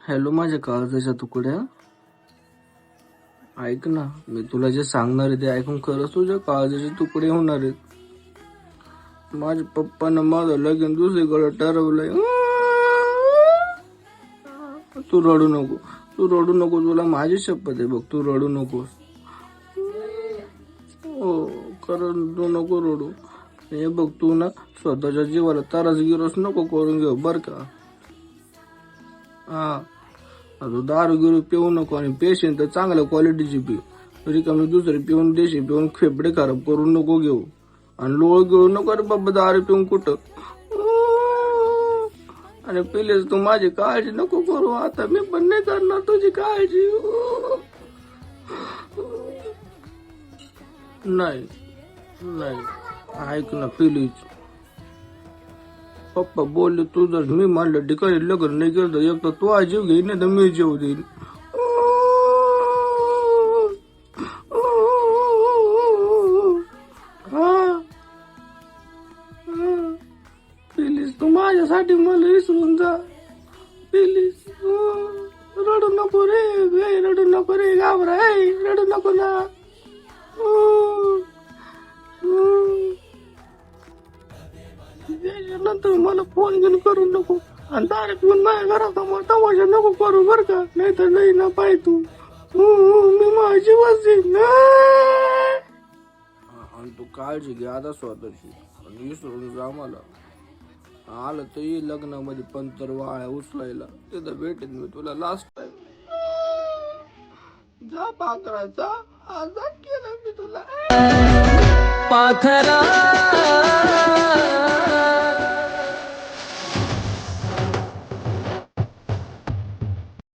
Hello माझ्या काळजाच्या तुकड्या, ऐक ना, मी तुला जे सांगणार आहे ते ऐकून खरंच तुझ्या काळजाचे तुकडे होणार आहेत. माझ्या पप्पानं माझं लगीन दुसरीकडे ठरवलंय. तू रडू नको, तू रडू नको, तुला माझी शपथ आहे बघ, तू रडू नकोस. हो खरं तू नको रडू. हे बघ, तू ना स्वतःच्या जीवाला त्रास गिरस नको करून घेऊ बर का. हा, तू दारू गिरू पिऊ नको, आणि पेशंट तर चांगल्या क्वालिटीची पी. रिकामी दुसरी पिऊन देशी पिऊन फेफडे खराब करून नको घेऊ, आणि लोळ घेऊ नको रे बाबा दारू पिऊन कुठं. आणि प्लीज तू माझी काळजी नको करू, आता मी पण नाही करणार तुझी काळजी. नाही नाही, ऐक ना प्लीज. पप्पा बोलले तू जर मी म्हणलं ठिकाणी लग्न नाही केलं तर एक तर तू आज जीव घेईन नाही तर मी जीव देईन. प्लीज तू माझ्यासाठी मला विसरून जा प्लीज. रडू नको रे, रडू नको रे, घाबरा रडू नको ना. नंतर मला फोन घेऊन करू नको, आणि दारू पिऊन माझ्या घरात तमाशा नको करू बर का, नाही तर नाही ना पाय तू. मी माझी वाचीन. आणि तू काळजी घे आता स्वतःची, आणि विसरून जा मला. आलं तर ये लग्नामध्ये पंतर वाळ्या उचलायला, तिथं भेटेन मी तुला लास्ट टाइम. जा पाखराचा आजाद केला मी तुला. पाखरा